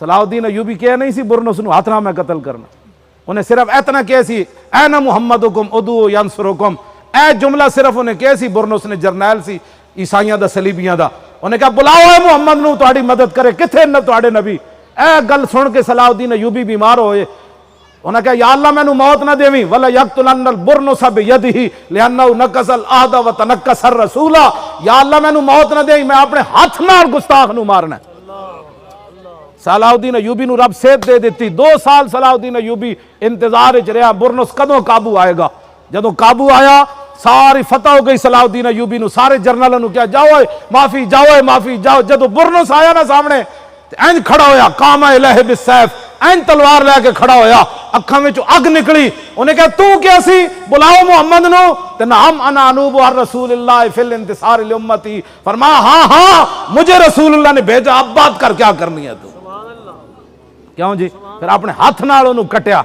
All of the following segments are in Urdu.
صلاح الدین ایوبی کہہ نہیں سی برنس نو ہاتھ نہ میں قتل کرنا، انہیں صرف اتنا کہہ سی اینا محمدکم ادعو ینصرکم، اے جملہ صرف انہیں کہہ سی برنس نے جرنیل سی عیسائیاں دا صلیبیاں دا، انہیں کہا بلاؤ اے محمد نو تہاڈی مدد کرے، کتھے نہ تہاڈے نبی؟ اے گل سن کے صلاح الدین ایوبی بیمار ہوئے، انہوں نے کہا یا اللہ میں نو موت نہ دیویں ولا یقتلن البرنس بیدہ لانہ نکث العہد وتنکث الرسول، یا اللہ میں نو موت نہ دیویں، میں اپنے ہاتھ نال گستاخ نو مارنا ہے۔ صلاح الدین ایوبی نو رب صحت دے دیتی، 2 سال صلاح الدین ایوبی انتظار وچ رہا برنس کدوں قابو آئے گا۔ جدوں قابو آیا ساری فتح ہو گئی صلاح الدین ایوبی نو، سارے جرنلوں نو کیا جاؤ معافی جاؤ معافی جاؤ، جدوں برنس آیا نا سامنے اینج کھڑا ہویا قام الیہ بالسیف، اینج تلوار لے کے کھڑا ہویا، اکھاں وچوں اگ نکلی، انہیں کہا تو کیا سی؟ بلاؤ محمد نو، تے نعم انا انوب عن رسول اللہ فی الانتصار لامتی، فرمایا ہاں ہاں مجھے رسول اللہ نے بھیجا، اب بات کر کیا کرنی ہے تو؟ کیوں جی؟ پھر اپنے ہاتھ نال انہوں کٹیا،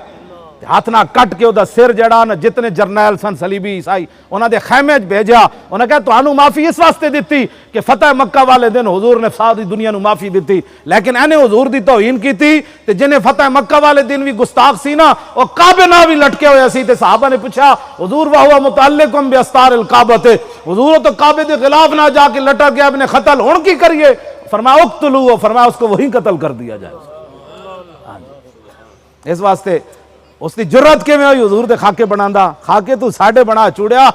ہاتھ نہ کٹ کے دا سر جڑا نا جتنے جرنیل سن صلیبی عیسائی انہاں دے خیمے وچ بھیجا، انہاں کہا تانوں معافی اس واسطے دتی کہ فتح مکہ والے دن حضور نے ساری دنیا نو معافی دتی، لیکن انہیں حضور دی توہین کیتی تے جنہیں فتح مکہ والے دن بھی گستاخ سی نا او کعبے نال بھی لٹکے ہوئے سی، تے صحابہ نے پوچھا حضور وہو متعلق باستار الکعبہ، حضور تو کعبے دے خلاف نہ جا کے لٹک گیا ابن قتل، ہن کی کریے؟ فرمایا اقتلوا، فرمایا اس کو وہیں قتل کر دیا جائے۔ اس واسطے اس دی جرت کے میں ہوئی حضور دے خاکے بناندا، خاکے تو ساڑھے بنا چوڑیا،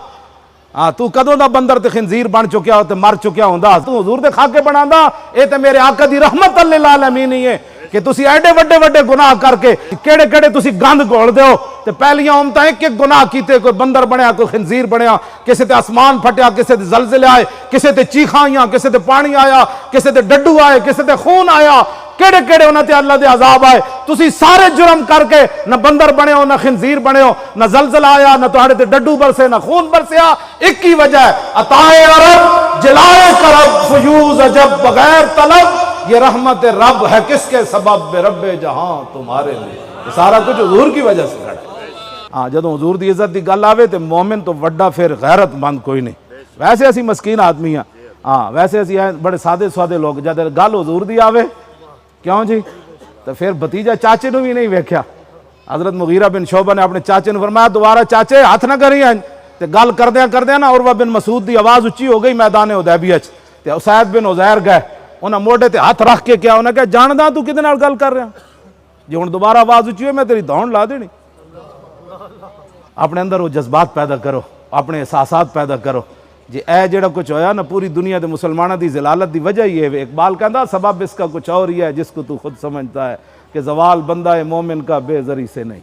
تو کدوں دا بندر تے خنزیر بن چکیا ہو تے مر چکیا ہوندا، تو حضور دے خاکے بناندا، اے تے میرے آقا دی رحمت للعالمین ہی ہے کہ تسی ایڈے وڈے وڈے گناہ کر کے کیڑے کیڑے تسی گند گھول دیو، تے پہلیاں امتاں ایک ایک گناہ کیتے، کوئی بندر بنیا کوئی خنزیر بنیا، کسے تے آسمان پھٹیا، کسے تے زلزلے آئے، کسے تے چیخاں آئیاں، کسے تے پانی آیا، کسے تے ڈڈو آئے، کسے تے خون آیا، کیڑے کیڑے انہاں تے اللہ دے عذاب آئے، تسی سارے جرم کر کے نہ بندر بنے ہو، نہ خنزیر بنے ہو، نہ زلزلہ آیا، نہ تہاڑے تے ڈڈو برسے، نہ خون برسیا، ایک ہی وجہ ہے عطائے عرب جلائے کرب فیوز عجب بغیر طلب، یہ رحمت رب ہے کس کے سبب رب جہاں تمہارے لیے، یہ سارا کچھ حضور کی وجہ سے کھڑا ہے۔ ہاں جدوں حضور دی عزت دی گل آوے تے مومن تو وڈا پھر غیرت مند کوئی نہیں، ویسے اسی مسکین آدمی ہیں، ہاں ویسے اسی بڑے سادے سادے لوگ، جد گل حضور دی آوے کیوں جی تو پھر بھتیجا چاچے نو بھی نہیں ویکھیا۔ حضرت مغیرہ بن شعبہ نے اپنے چاچے نے فرمایا دوبارہ چاچے ہاتھ نہ کری ہیں، تے گل کردیاں نا عروہ بن مسعود دی آواز اچھی ہو گئی میدان حدیبیہ وچ، تے اسید بن عزیر گئے، انہاں موڈے تے ہاتھ رکھ کے کیا، انہاں کہا جاندا تو کدے نال گل کر رہا، جی ہن دوبارہ آواز اچھی ہوئی میں تیری دھون لا دینی۔ اپنے اندر وہ جذبات پیدا کرو، اپنے احساسات پیدا کرو، جی اے جڑا کچھ ہویا نا پوری دنیا دے مسلمانہ دی ذلالت دی وجہ ہی ہے، اقبال کہندا سبب اس کا کچھ اور ہی ہے جس کو تو خود سمجھتا ہے کہ زوال بندہ مومن کا بے زری سے نہیں۔